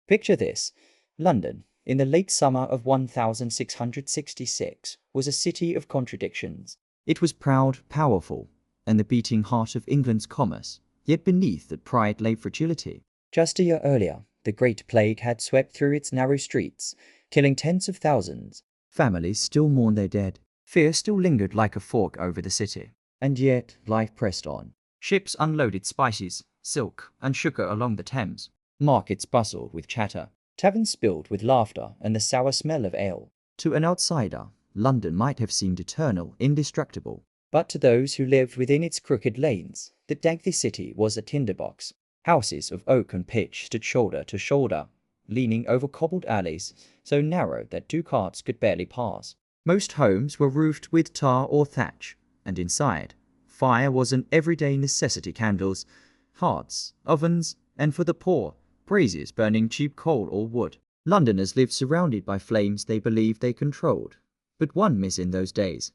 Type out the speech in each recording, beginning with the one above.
Picture this. London, in the late summer of 1666, was a city of contradictions. It was proud, powerful, and the beating heart of England's commerce, yet beneath that pride lay fragility. Just a year earlier, the Great Plague had swept through its narrow streets, killing tens of thousands. Families still mourned their dead. Fear still lingered like a fog over the city. And yet, life pressed on. Ships unloaded spices, silk, and sugar along the Thames. Markets bustled with chatter. Taverns spilled with laughter and the sour smell of ale. To an outsider, London might have seemed eternal, indestructible. But to those who lived within its crooked lanes, the daggy city was a tinderbox. Houses of oak and pitch stood shoulder to shoulder, leaning over cobbled alleys so narrow that two carts could barely pass. Most homes were roofed with tar or thatch, and inside, fire was an everyday necessity: candles, hearths, ovens, and for the poor, braziers burning cheap coal or wood. Londoners lived surrounded by flames they believed they controlled. But one miss in those days.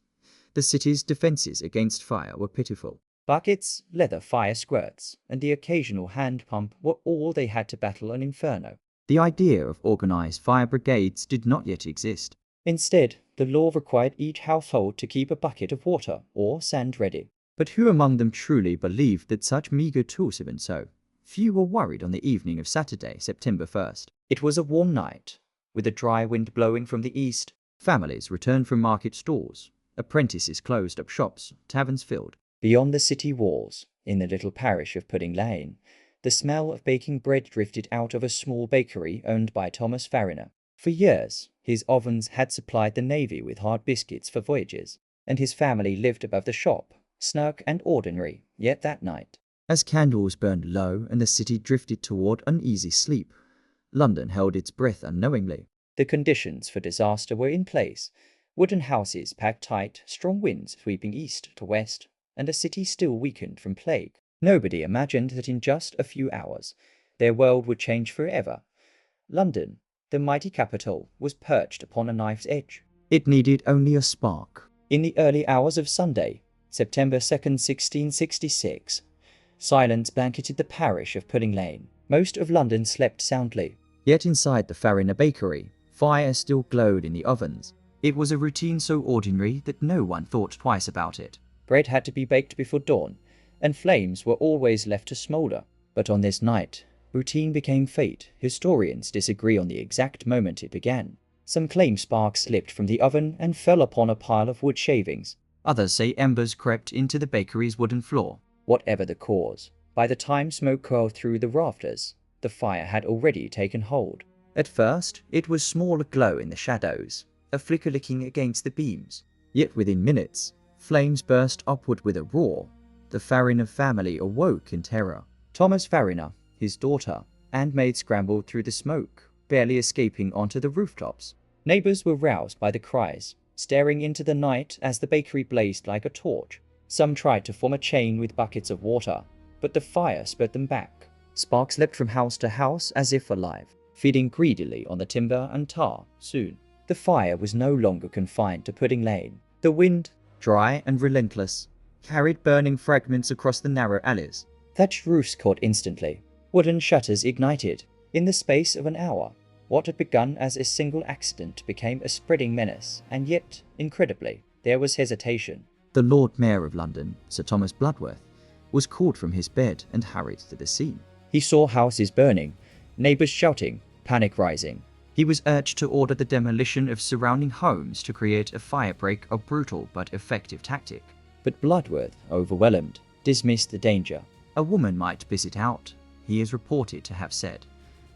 The city's defenses against fire were pitiful. Buckets, leather fire squirts, and the occasional hand pump were all they had to battle an inferno. The idea of organized fire brigades did not yet exist. Instead, the law required each household to keep a bucket of water or sand ready. But who among them truly believed that such meager tools had been so? Few were worried on the evening of Saturday, September 1st. It was a warm night, with a dry wind blowing from the east. Families returned from market stalls. Apprentices closed up shops, taverns filled. Beyond the city walls, in the little parish of Pudding Lane, the smell of baking bread drifted out of a small bakery owned by Thomas Fariner. For years, his ovens had supplied the navy with hard biscuits for voyages, and his family lived above the shop, snug and ordinary. Yet that night, as candles burned low and the city drifted toward uneasy sleep, London held its breath unknowingly. The conditions for disaster were in place. Wooden houses packed tight, strong winds sweeping east to west, and a city still weakened from plague. Nobody imagined that in just a few hours, their world would change forever. London, the mighty capital, was perched upon a knife's edge. It needed only a spark. In the early hours of Sunday, September 2nd, 1666, silence blanketed the parish of Pudding Lane. Most of London slept soundly. Yet inside the Fariner bakery, fire still glowed in the ovens. It was a routine so ordinary that no one thought twice about it. Bread had to be baked before dawn, and flames were always left to smoulder. But on this night, routine became fate. Historians disagree on the exact moment it began. Some claim sparks slipped from the oven and fell upon a pile of wood shavings. Others say embers crept into the bakery's wooden floor. Whatever the cause, by the time smoke curled through the rafters, the fire had already taken hold. At first, it was small glow in the shadows, a flicker licking against the beams. Yet within minutes, flames burst upward with a roar. The Fariner family awoke in terror. Thomas Fariner, his daughter, and maid scrambled through the smoke, barely escaping onto the rooftops. Neighbors were roused by the cries, staring into the night as the bakery blazed like a torch. Some tried to form a chain with buckets of water, but the fire spurred them back. Sparks leapt from house to house as if alive, feeding greedily on the timber and tar. Soon, the fire was no longer confined to Pudding Lane. The wind, dry and relentless, carried burning fragments across the narrow alleys. Thatched roofs caught instantly. Wooden shutters ignited. In the space of an hour, what had begun as a single accident became a spreading menace, and yet, incredibly, there was hesitation. The Lord Mayor of London, Sir Thomas Bloodworth, was called from his bed and hurried to the scene. He saw houses burning, neighbors shouting, panic rising. He was urged to order the demolition of surrounding homes to create a firebreak, a brutal but effective tactic. But Bloodworth, overwhelmed, dismissed the danger. A woman might visit out, he is reported to have said.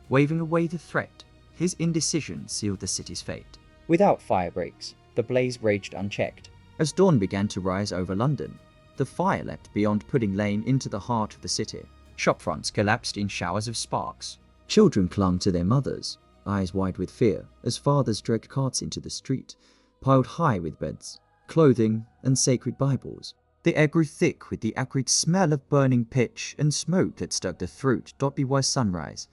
Waving away the threat, his indecision sealed the city's fate. Without firebreaks, the blaze raged unchecked. As dawn began to rise over London, the fire leapt beyond Pudding Lane into the heart of the city. Shopfronts collapsed in showers of sparks. Children clung to their mothers, eyes wide with fear, as fathers dragged carts into the street, piled high with beds, clothing, and sacred Bibles. The air grew thick with the acrid smell of burning pitch and smoke that stuck the throat. By sunrise,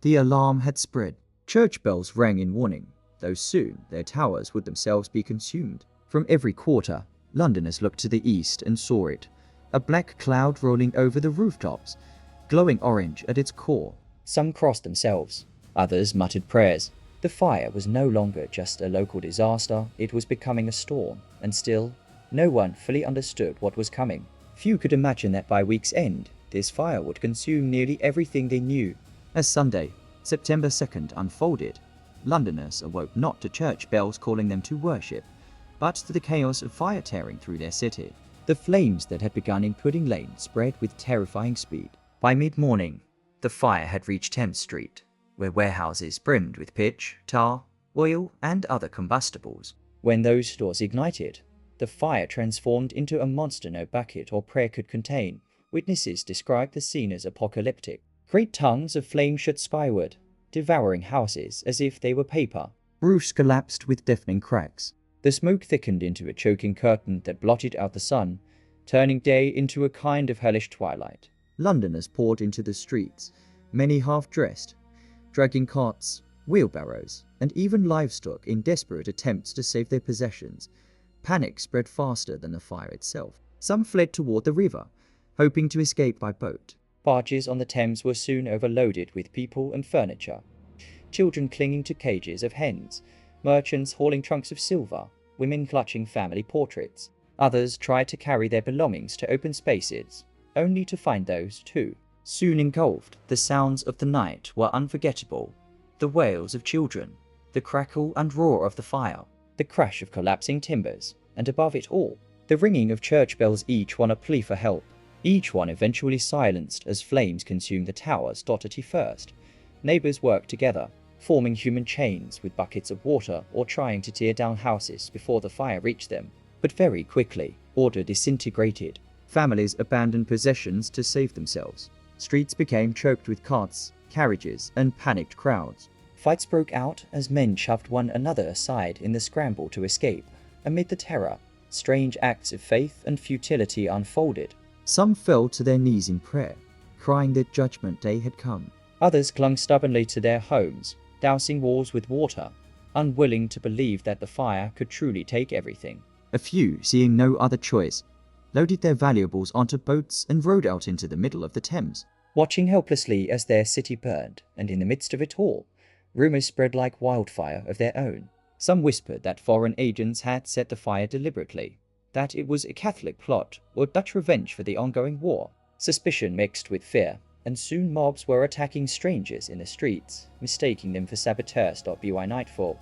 the alarm had spread. Church bells rang in warning, though soon their towers would themselves be consumed. From every quarter, Londoners looked to the east and saw it, a black cloud rolling over the rooftops, glowing orange at its core. Some crossed themselves, Others muttered prayers. The fire was no longer just a local disaster, it was becoming a storm, and still, no one fully understood what was coming. Few could imagine that by week's end, this fire would consume nearly everything they knew. As Sunday, September 2nd unfolded, Londoners awoke not to church bells calling them to worship, but to the chaos of fire tearing through their city. The flames that had begun in Pudding Lane spread with terrifying speed. By mid-morning, the fire had reached Thames Street, where warehouses brimmed with pitch, tar, oil, and other combustibles. When those stores ignited, the fire transformed into a monster no bucket or prayer could contain. Witnesses described the scene as apocalyptic. Great tongues of flame shot skyward, devouring houses as if they were paper. Roofs collapsed with deafening cracks. The smoke thickened into a choking curtain that blotted out the sun, turning day into a kind of hellish twilight. Londoners poured into the streets, many half-dressed, dragging carts, wheelbarrows, and even livestock in desperate attempts to save their possessions. Panic spread faster than the fire itself. Some fled toward the river, hoping to escape by boat. Barges on the Thames were soon overloaded with people and furniture. Children clinging to cages of hens, merchants hauling trunks of silver, women clutching family portraits. Others tried to carry their belongings to open spaces, only to find those, too, soon engulfed. The sounds of the night were unforgettable. The wails of children, the crackle and roar of the fire, the crash of collapsing timbers, and above it all, the ringing of church bells, each one a plea for help. Each one eventually silenced as flames consumed the towers dotted first. Neighbors worked together, forming human chains with buckets of water or trying to tear down houses before the fire reached them. But very quickly, order disintegrated. Families abandoned possessions to save themselves. Streets became choked with carts, carriages, and panicked crowds. Fights broke out as men shoved one another aside in the scramble to escape. Amid the terror, strange acts of faith and futility unfolded. Some fell to their knees in prayer, crying that Judgment Day had come. Others clung stubbornly to their homes, dousing walls with water, unwilling to believe that the fire could truly take everything. A few, seeing no other choice, loaded their valuables onto boats and rowed out into the middle of the Thames, watching helplessly as their city burned, and in the midst of it all, rumors spread like wildfire of their own. Some whispered that foreign agents had set the fire deliberately, that it was a Catholic plot or Dutch revenge for the ongoing war. Suspicion mixed with fear, and soon mobs were attacking strangers in the streets, mistaking them for saboteurs. By nightfall,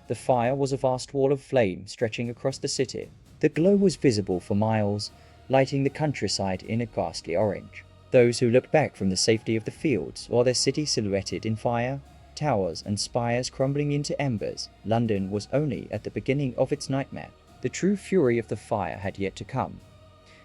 the fire was a vast wall of flame stretching across the city. The glow was visible for miles, lighting the countryside in a ghastly orange. Those who looked back from the safety of the fields or their city silhouetted in fire, towers and spires crumbling into embers. London was only at the beginning of its nightmare. The true fury of the fire had yet to come,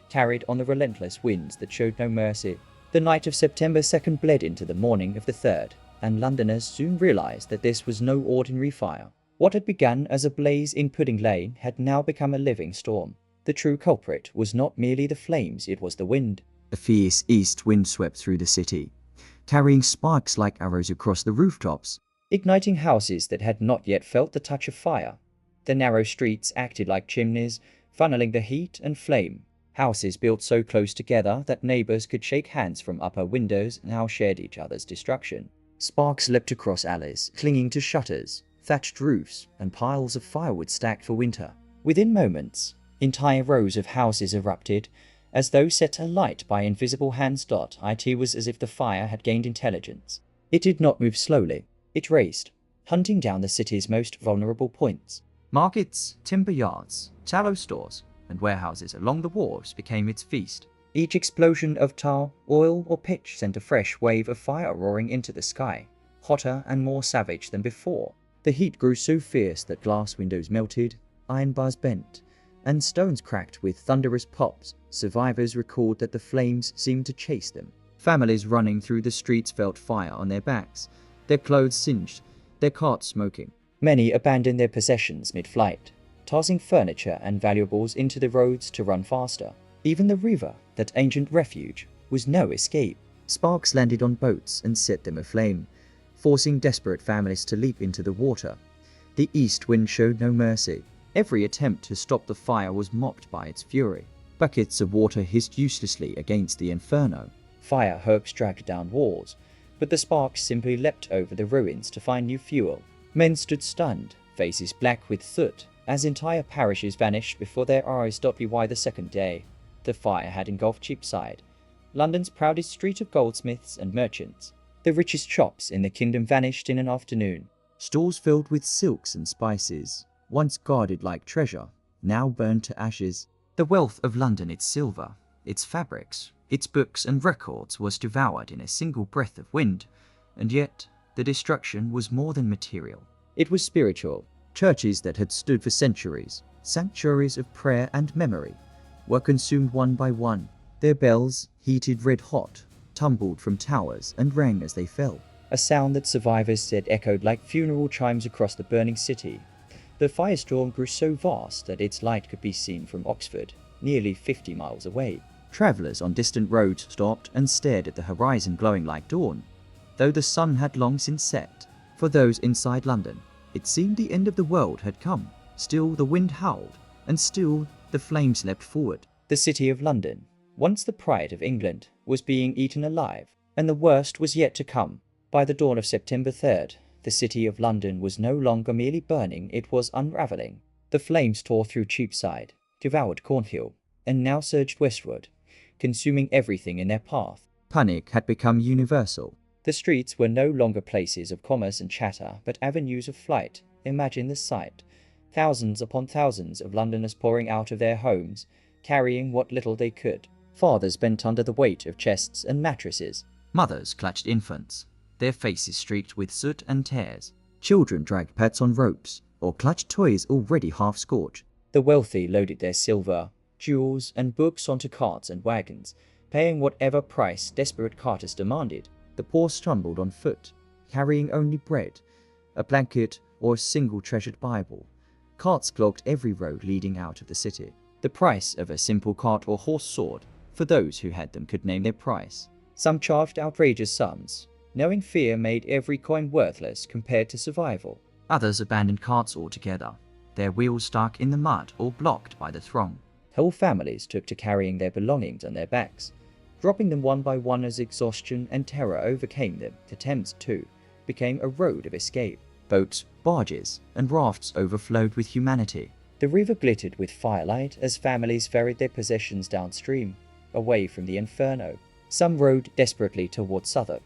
carried on the relentless winds that showed no mercy. The night of September 2nd bled into the morning of the 3rd, and Londoners soon realized that this was no ordinary fire. What had begun as a blaze in Pudding Lane had now become a living storm. The true culprit was not merely the flames, it was the wind. A fierce east wind swept through the city, carrying sparks like arrows across the rooftops, igniting houses that had not yet felt the touch of fire. The narrow streets acted like chimneys, funneling the heat and flame. Houses built so close together that neighbors could shake hands from upper windows now shared each other's destruction. Sparks leapt across alleys, clinging to shutters, thatched roofs, and piles of firewood stacked for winter. Within moments, entire rows of houses erupted, as though set alight by invisible hands. It was as if the fire had gained intelligence. It did not move slowly. It raced, hunting down the city's most vulnerable points. Markets, timber yards, tallow stores, and warehouses along the wharves became its feast. Each explosion of tar, oil, or pitch sent a fresh wave of fire roaring into the sky, hotter and more savage than before. The heat grew so fierce that glass windows melted, iron bars bent, and stones cracked with thunderous pops. Survivors recalled that the flames seemed to chase them. Families running through the streets felt fire on their backs, their clothes singed, their carts smoking. Many abandoned their possessions mid-flight, tossing furniture and valuables into the roads to run faster. Even the river, that ancient refuge, was no escape. Sparks landed on boats and set them aflame, forcing desperate families to leap into the water. The east wind showed no mercy. Every attempt to stop the fire was mocked by its fury. Buckets of water hissed uselessly against the Inferno. Fire hawks dragged down walls, but the sparks simply leapt over the ruins to find new fuel. Men stood stunned, faces black with soot, as entire parishes vanished before their eyes. By the second day, the fire had engulfed Cheapside, London's proudest street of goldsmiths and merchants. The richest shops in the kingdom vanished in an afternoon. Stores filled with silks and spices, once guarded like treasure, now burned to ashes. The wealth of London, its silver, its fabrics, its books and records, was devoured in a single breath of wind, and yet the destruction was more than material. It was spiritual. Churches that had stood for centuries, sanctuaries of prayer and memory, were consumed one by one. Their bells, heated red hot, tumbled from towers and rang as they fell, a sound that survivors said echoed like funeral chimes across the burning city. The firestorm grew so vast that its light could be seen from Oxford, nearly 50 miles away. Travellers on distant roads stopped and stared at the horizon glowing like dawn, though the sun had long since set. For those inside London, it seemed the end of the world had come. Still the wind howled, and still the flames leapt forward. The city of London, once the pride of England, was being eaten alive, and the worst was yet to come. By the dawn of September 3rd, the city of London was no longer merely burning, it was unravelling. The flames tore through Cheapside, devoured Cornhill, and now surged westward, consuming everything in their path. Panic had become universal. The streets were no longer places of commerce and chatter, but avenues of flight. Imagine the sight. Thousands upon thousands of Londoners pouring out of their homes, carrying what little they could. Fathers bent under the weight of chests and mattresses. Mothers clutched infants, their faces streaked with soot and tears. Children dragged pets on ropes, or clutched toys already half scorched. The wealthy loaded their silver, jewels, and books onto carts and wagons, paying whatever price desperate carters demanded. The poor stumbled on foot, carrying only bread, a blanket, or a single treasured Bible. Carts clogged every road leading out of the city. The price of a simple cart or horse soared, for those who had them could name their price. Some charged outrageous sums, knowing fear made every coin worthless compared to survival. Others abandoned carts altogether, their wheels stuck in the mud or blocked by the throng. Whole families took to carrying their belongings on their backs, dropping them one by one as exhaustion and terror overcame them. The Thames, too, became a road of escape. Boats, barges, and rafts overflowed with humanity. The river glittered with firelight as families ferried their possessions downstream, away from the Inferno. Some rowed desperately towards Southwark,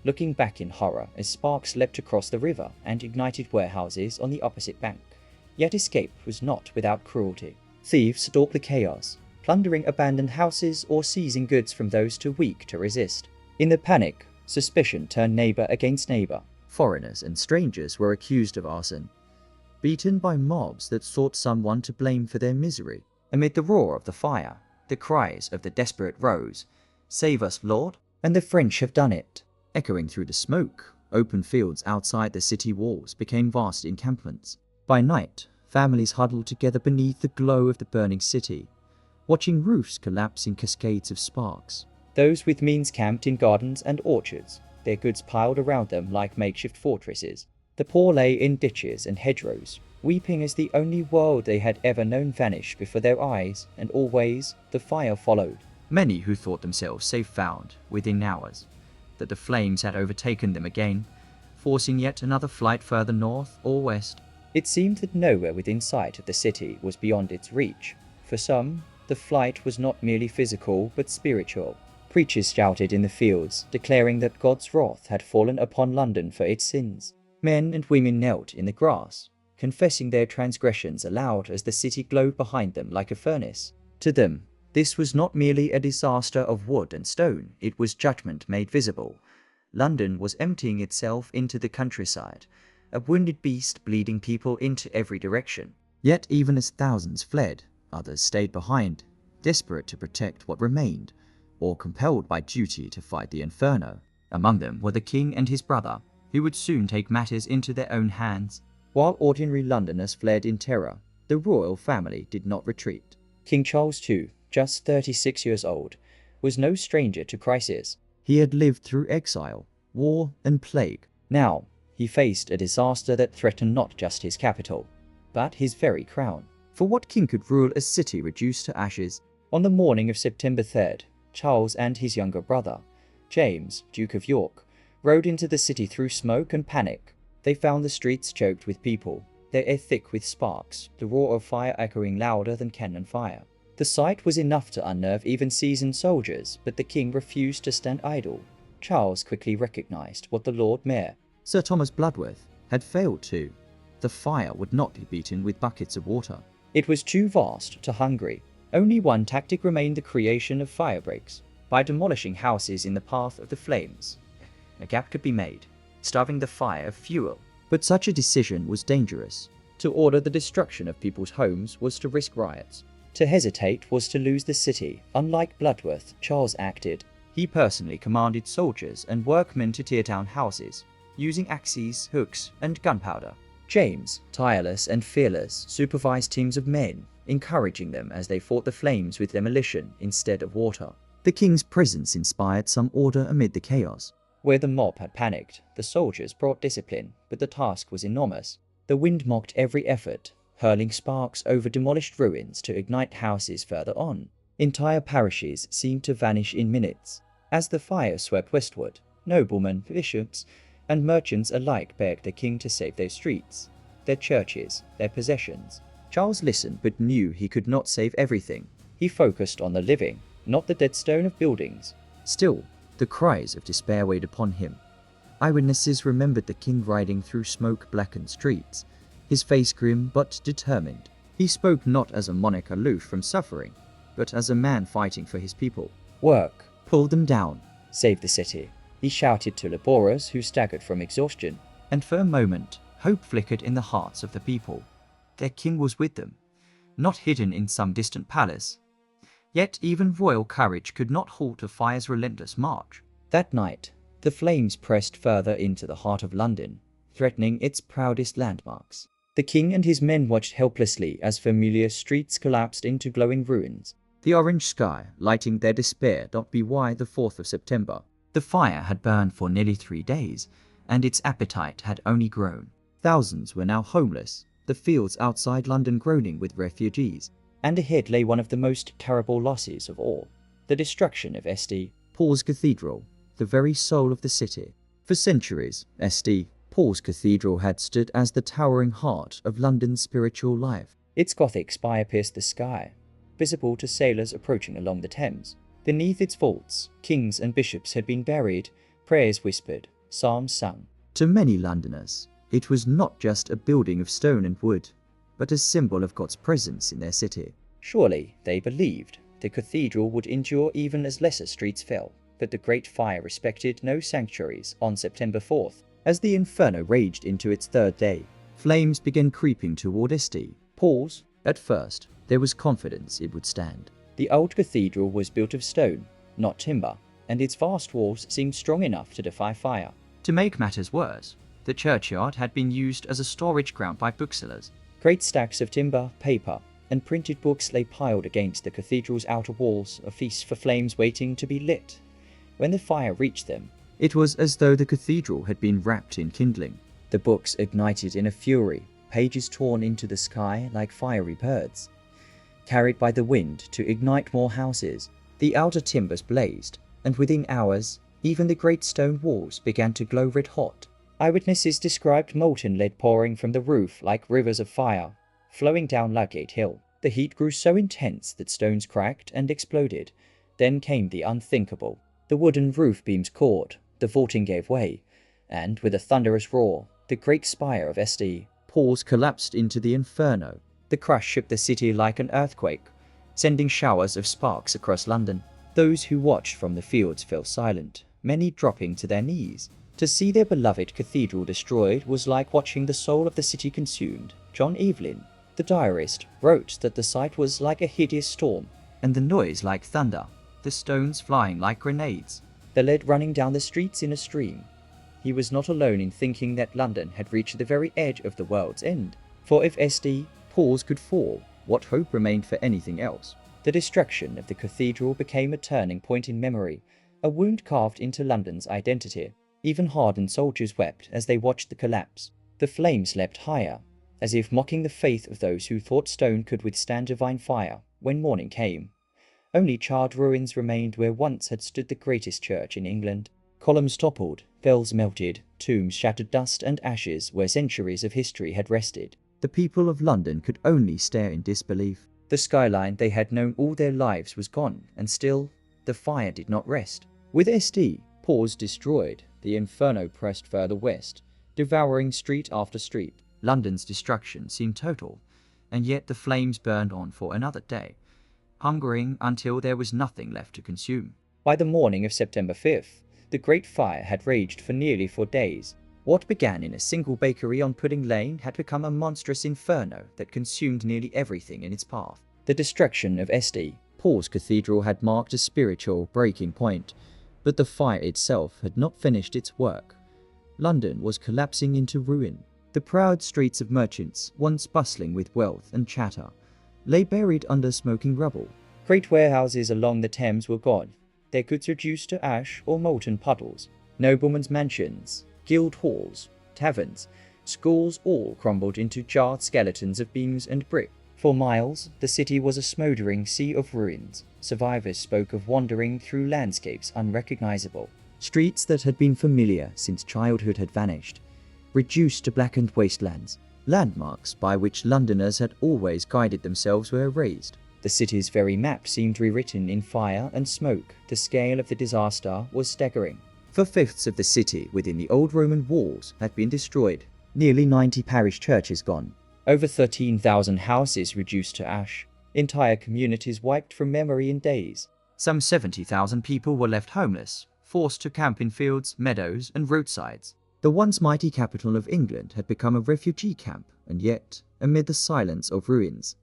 looking back in horror as sparks leapt across the river and ignited warehouses on the opposite bank. Yet escape was not without cruelty. Thieves stalked the chaos, plundering abandoned houses or seizing goods from those too weak to resist. In the panic, suspicion turned neighbour against neighbour. Foreigners and strangers were accused of arson, beaten by mobs that sought someone to blame for their misery. Amid the roar of the fire, the cries of the desperate rose, "Save us, Lord!" and "The French have done it!" Echoing through the smoke, open fields outside the city walls became vast encampments. By night, families huddled together beneath the glow of the burning city, watching roofs collapse in cascades of sparks. Those with means camped in gardens and orchards, their goods piled around them like makeshift fortresses. The poor lay in ditches and hedgerows, weeping as the only world they had ever known vanished before their eyes, and always the fire followed. Many who thought themselves safe found, within hours, that the flames had overtaken them again, forcing yet another flight further north or west. It seemed that nowhere within sight of the city was beyond its reach. For some, the flight was not merely physical but spiritual. Preachers shouted in the fields, declaring that God's wrath had fallen upon London for its sins. Men and women knelt in the grass, confessing their transgressions aloud as the city glowed behind them like a furnace. To them, this was not merely a disaster of wood and stone, it was judgment made visible. London was emptying itself into the countryside, a wounded beast bleeding people into every direction. Yet even as thousands fled, others stayed behind, desperate to protect what remained, or compelled by duty to fight the Inferno. Among them were the king and his brother, who would soon take matters into their own hands. While ordinary Londoners fled in terror, the royal family did not retreat. King Charles II, just 36 years old, was no stranger to crisis. He had lived through exile, war, and plague. Now, he faced a disaster that threatened not just his capital, but his very crown. For what king could rule a city reduced to ashes? On the morning of September 3rd, Charles and his younger brother, James, Duke of York, rode into the city through smoke and panic. They found the streets choked with people, their air thick with sparks, the roar of fire echoing louder than cannon fire. The sight was enough to unnerve even seasoned soldiers, but the king refused to stand idle. Charles quickly recognized what the Lord Mayor, Sir Thomas Bloodworth, had failed to. The fire would not be beaten with buckets of water. It was too vast, too hungry. Only one tactic remained: the creation of fire breaks. By demolishing houses in the path of the flames, a gap could be made, starving the fire of fuel. But such a decision was dangerous. To order the destruction of people's homes was to risk riots. To hesitate was to lose the city. Unlike Bloodworth, Charles acted. He personally commanded soldiers and workmen to tear down houses, using axes, hooks, and gunpowder. James, tireless and fearless, supervised teams of men, encouraging them as they fought the flames with demolition instead of water. The king's presence inspired some order amid the chaos. Where the mob had panicked, the soldiers brought discipline, but the task was enormous. The wind mocked every effort, hurling sparks over demolished ruins to ignite houses further on. Entire parishes seemed to vanish in minutes. As the fire swept westward, noblemen, bishops, and merchants alike begged the king to save their streets, their churches, their possessions. Charles listened but knew he could not save everything. He focused on the living, not the dead stone of buildings. Still, the cries of despair weighed upon him. Eyewitnesses remembered the king riding through smoke-blackened streets, his face grim but determined. He spoke not as a monarch aloof from suffering, but as a man fighting for his people. Work, pull them down, save the city, he shouted to laborers who staggered from exhaustion. And for a moment, hope flickered in the hearts of the people. Their king was with them, not hidden in some distant palace. Yet even royal courage could not halt a fire's relentless march. That night, the flames pressed further into the heart of London, threatening its proudest landmarks. The king and his men watched helplessly as familiar streets collapsed into glowing ruins. The orange sky lighting their despair. By the 4th of September. The fire had burned for nearly 3 days, and its appetite had only grown. Thousands were now homeless, the fields outside London groaning with refugees. And ahead lay one of the most terrible losses of all, the destruction of St. Paul's Cathedral, the very soul of the city. For centuries, St. Paul's Cathedral had stood as the towering heart of London's spiritual life. Its Gothic spire pierced the sky, visible to sailors approaching along the Thames. Beneath its vaults, kings and bishops had been buried, prayers whispered, psalms sung. To many Londoners, it was not just a building of stone and wood, but a symbol of God's presence in their city. Surely, they believed, the cathedral would endure even as lesser streets fell. But the Great Fire respected no sanctuaries. On September 4th, as the Inferno raged into its 3rd day, flames began creeping toward St. Paul's. At first, there was confidence it would stand. The old cathedral was built of stone, not timber, and its vast walls seemed strong enough to defy fire. To make matters worse, the churchyard had been used as a storage ground by booksellers. Great stacks of timber, paper, and printed books lay piled against the cathedral's outer walls, a feast for flames waiting to be lit. When the fire reached them, it was as though the cathedral had been wrapped in kindling. The books ignited in a fury, pages torn into the sky like fiery birds, carried by the wind to ignite more houses. The outer timbers blazed, and within hours, even the great stone walls began to glow red hot. Eyewitnesses described molten lead pouring from the roof like rivers of fire, flowing down Ludgate Hill. The heat grew so intense that stones cracked and exploded. Then came the unthinkable. The wooden roof beams caught, the vaulting gave way, and with a thunderous roar, the great spire of St. Paul's collapsed into the Inferno. The crash shook the city like an earthquake, sending showers of sparks across London. Those who watched from the fields fell silent, many dropping to their knees. To see their beloved cathedral destroyed was like watching the soul of the city consumed. John Evelyn, the diarist, wrote that the sight was like a hideous storm, and the noise like thunder, the stones flying like grenades, the lead running down the streets in a stream. He was not alone in thinking that London had reached the very edge of the world's end. For if St. Paul's could fall, what hope remained for anything else? The destruction of the cathedral became a turning point in memory, a wound carved into London's identity. Even hardened soldiers wept as they watched the collapse. The flames leapt higher, as if mocking the faith of those who thought stone could withstand divine fire. When morning came, only charred ruins remained where once had stood the greatest church in England. Columns toppled, Bells melted, tombs shattered dust and ashes where centuries of history had rested. The people of London could only stare in disbelief. The skyline they had known all their lives was gone, and still, the fire did not rest. With SD, Paws destroyed, the Inferno pressed further west, devouring street after street. London's destruction seemed total, and yet the flames burned on for another day, hungering until there was nothing left to consume. By the morning of September 5th, the Great Fire had raged for nearly 4 days. What began in a single bakery on Pudding Lane had become a monstrous inferno that consumed nearly everything in its path. The destruction of SD, Paul's Cathedral, had marked a spiritual breaking point, but the fire itself had not finished its work. London was collapsing into ruin. The proud streets of merchants, once bustling with wealth and chatter, lay buried under smoking rubble. Great warehouses along the Thames were gone, their goods reduced to ash or molten puddles. Noblemen's mansions, guild halls, taverns, schools all crumbled into charred skeletons of beams and brick. For miles, the city was a smouldering sea of ruins. Survivors spoke of wandering through landscapes unrecognizable. Streets that had been familiar since childhood had vanished, reduced to blackened wastelands. Landmarks by which Londoners had always guided themselves were erased. The city's very map seemed rewritten in fire and smoke. The scale of the disaster was staggering. 4/5 of the city within the old Roman walls had been destroyed. Nearly 90 parish churches gone. Over 13,000 houses reduced to ash. Entire communities wiped from memory in days. Some 70,000 people were left homeless, forced to camp in fields, meadows, and roadsides. The once mighty capital of England had become a refugee camp, and yet, amid the silence of ruins,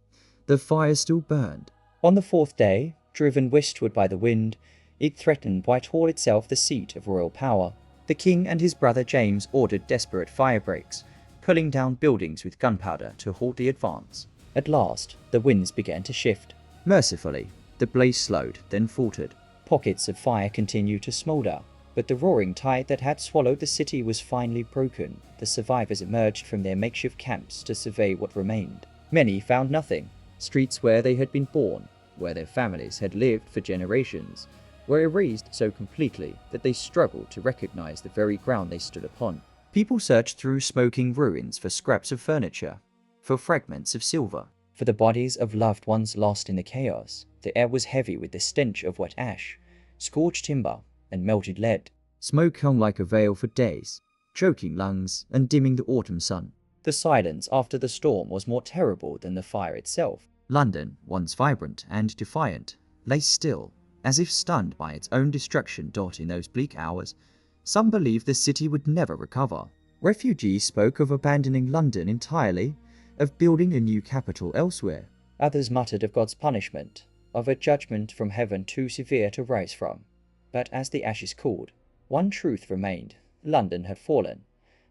the fire still burned. On the 4th day, driven westward by the wind, it threatened Whitehall itself, the seat of royal power. The king and his brother James ordered desperate fire breaks, pulling down buildings with gunpowder to halt the advance. At last, the winds began to shift. Mercifully, the blaze slowed, then faltered. Pockets of fire continued to smoulder, but the roaring tide that had swallowed the city was finally broken. The survivors emerged from their makeshift camps to survey what remained. Many found nothing. Streets where they had been born, where their families had lived for generations, were erased so completely that they struggled to recognize the very ground they stood upon. People searched through smoking ruins for scraps of furniture, for fragments of silver, for the bodies of loved ones lost in the chaos. The air was heavy with the stench of wet ash, scorched timber, and melted lead. Smoke hung like a veil for days, choking lungs and dimming the autumn sun. The silence after the storm was more terrible than the fire itself. London, once vibrant and defiant, lay still, as if stunned by its own destruction. In those bleak hours, some believed the city would never recover. Refugees spoke of abandoning London entirely, of building a new capital elsewhere. Others muttered of God's punishment, of a judgment from heaven too severe to rise from. But as the ashes cooled, one truth remained. London had fallen,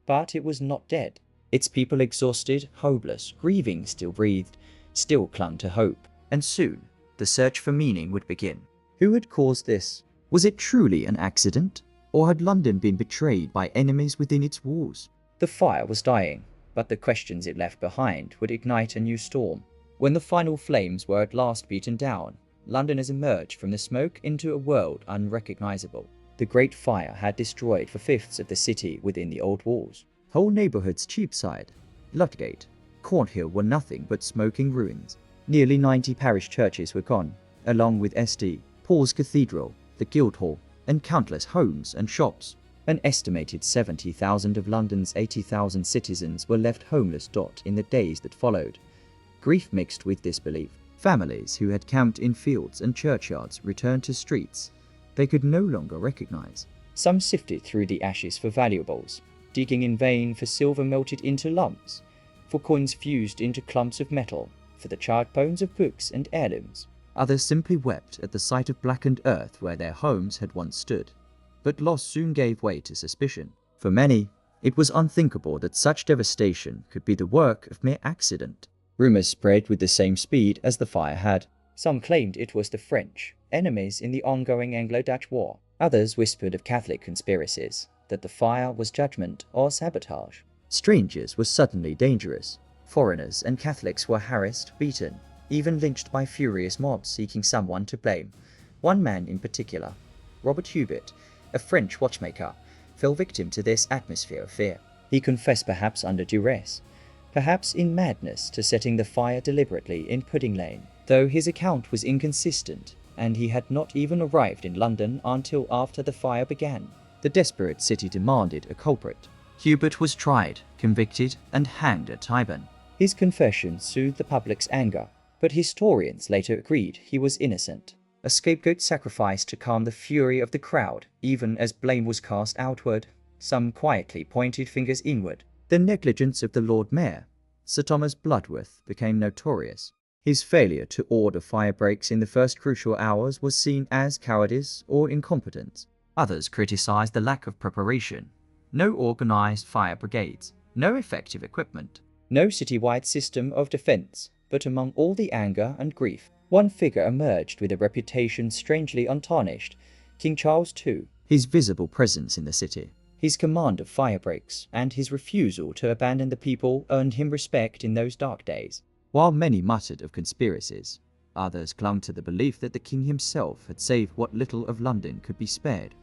but it was not dead. Its people, exhausted, hopeless, grieving, still breathed, still clung to hope. And soon, the search for meaning would begin. Who had caused this? Was it truly an accident? Or had London been betrayed by enemies within its walls? The fire was dying, but the questions it left behind would ignite a new storm. When the final flames were at last beaten down, Londoners emerged from the smoke into a world unrecognizable. The Great Fire had destroyed 4/5 of the city within the old walls. Whole neighborhoods, Cheapside, Ludgate, Cornhill, were nothing but smoking ruins. Nearly 90 parish churches were gone, along with St. Paul's Cathedral, the Guildhall, and countless homes and shops. An estimated 70,000 of London's 80,000 citizens were left homeless. In the days that followed, grief mixed with disbelief. Families who had camped in fields and churchyards returned to streets they could no longer recognize. Some sifted through the ashes for valuables, digging in vain for silver melted into lumps, for coins fused into clumps of metal, for the charred bones of books and heirlooms. Others simply wept at the sight of blackened earth where their homes had once stood. But loss soon gave way to suspicion. For many, it was unthinkable that such devastation could be the work of mere accident. Rumors spread with the same speed as the fire had. Some claimed it was the French, enemies in the ongoing Anglo-Dutch War. Others whispered of Catholic conspiracies, that the fire was judgment or sabotage. Strangers were suddenly dangerous. Foreigners and Catholics were harassed, beaten, even lynched by furious mobs seeking someone to blame. One man in particular, Robert Hubert, a French watchmaker, fell victim to this atmosphere of fear. He confessed, perhaps under duress, perhaps in madness, to setting the fire deliberately in Pudding Lane, though his account was inconsistent, and he had not even arrived in London until after the fire began. The desperate city demanded a culprit. Hubert was tried, convicted, and hanged at Tyburn. His confession soothed the public's anger, but historians later agreed he was innocent. A scapegoat sacrificed to calm the fury of the crowd, even as blame was cast outward. Some quietly pointed fingers inward. The negligence of the Lord Mayor, Sir Thomas Bloodworth, became notorious. His failure to order fire breaks in the first crucial hours was seen as cowardice or incompetence. Others criticized the lack of preparation. No organized fire brigades, no effective equipment, no citywide system of defense. But among all the anger and grief, one figure emerged with a reputation strangely untarnished: King Charles II. His visible presence in the city, his command of fire breaks, and his refusal to abandon the people earned him respect in those dark days. While many muttered of conspiracies, others clung to the belief that the king himself had saved what little of London could be spared.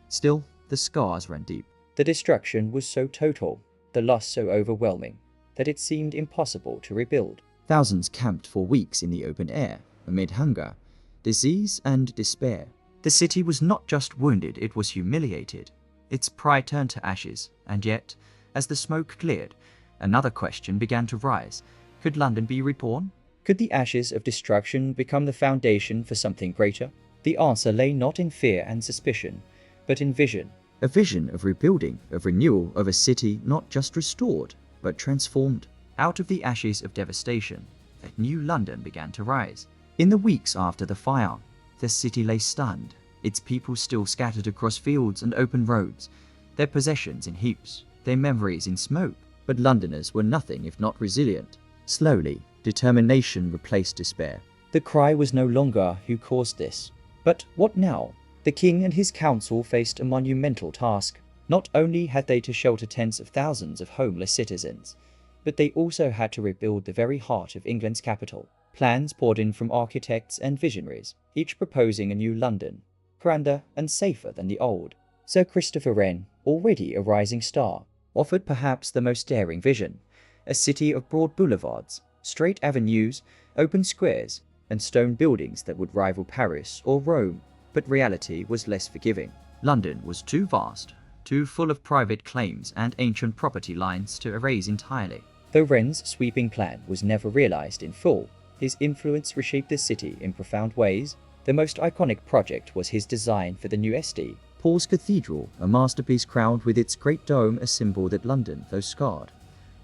Still, the scars ran deep. The destruction was so total, the loss so overwhelming, that it seemed impossible to rebuild. Thousands camped for weeks in the open air, amid hunger, disease, and despair. The city was not just wounded, it was humiliated. Its pride turned to ashes, and yet, as the smoke cleared, another question began to rise. Could London be reborn? Could the ashes of destruction become the foundation for something greater? The answer lay not in fear and suspicion, but in vision. A vision of rebuilding, of renewal, of a city not just restored, but transformed. Out of the ashes of devastation, a new London began to rise. In the weeks after the fire, the city lay stunned, its people still scattered across fields and open roads, their possessions in heaps, their memories in smoke. But Londoners were nothing if not resilient. Slowly, determination replaced despair. The cry was no longer who caused this, but what now? The king and his council faced a monumental task. Not only had they to shelter tens of thousands of homeless citizens, but they also had to rebuild the very heart of England's capital. Plans poured in from architects and visionaries, each proposing a new London, grander and safer than the old. Sir Christopher Wren, already a rising star, offered perhaps the most daring vision: a city of broad boulevards, straight avenues, open squares, and stone buildings that would rival Paris or Rome. But reality was less forgiving. London was too vast, too full of private claims and ancient property lines to erase entirely. Though Wren's sweeping plan was never realized in full, his influence reshaped the city in profound ways. The most iconic project was his design for the new St. Paul's Cathedral, a masterpiece crowned with its great dome, a symbol that London, though scarred,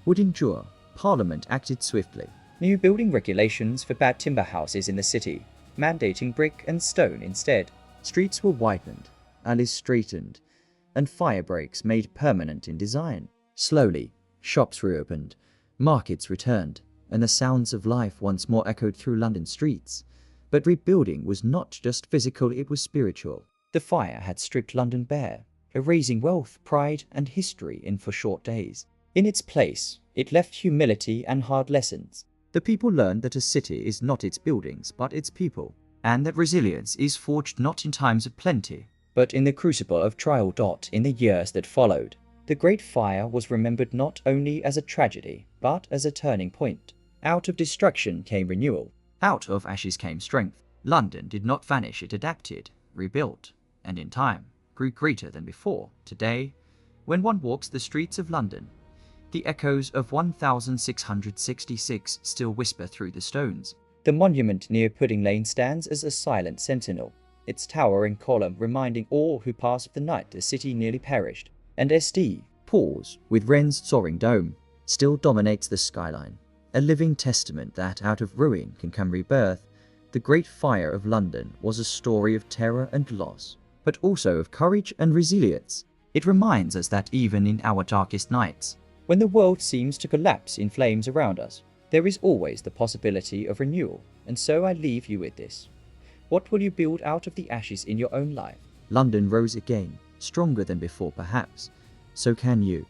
would endure. Parliament acted swiftly. New building regulations forbade timber houses in the city, mandating brick and stone instead. Streets were widened, alleys straightened, and fire breaks made permanent in design. Slowly, shops reopened, markets returned, and the sounds of life once more echoed through London streets. But rebuilding was not just physical, it was spiritual. The fire had stripped London bare, erasing wealth, pride, and history in for short days. In its place, it left humility and hard lessons. The people learned that a city is not its buildings, but its people, and that resilience is forged not in times of plenty, but in the crucible of trial. In the years that followed, the Great Fire was remembered not only as a tragedy, but as a turning point. Out of destruction came renewal. Out of ashes came strength. London did not vanish, it adapted, rebuilt, and in time, grew greater than before. Today, when one walks the streets of London, the echoes of 1666 still whisper through the stones. The monument near Pudding Lane stands as a silent sentinel, its towering column reminding all who pass of the night the city nearly perished. And St. Paul's, with Wren's soaring dome, still dominates the skyline, a living testament that out of ruin can come rebirth. The Great Fire of London was a story of terror and loss, but also of courage and resilience. It reminds us that even in our darkest nights, when the world seems to collapse in flames around us, there is always the possibility of renewal. And so I leave you with this. What will you build out of the ashes in your own life? London rose again, stronger than before perhaps. So can you.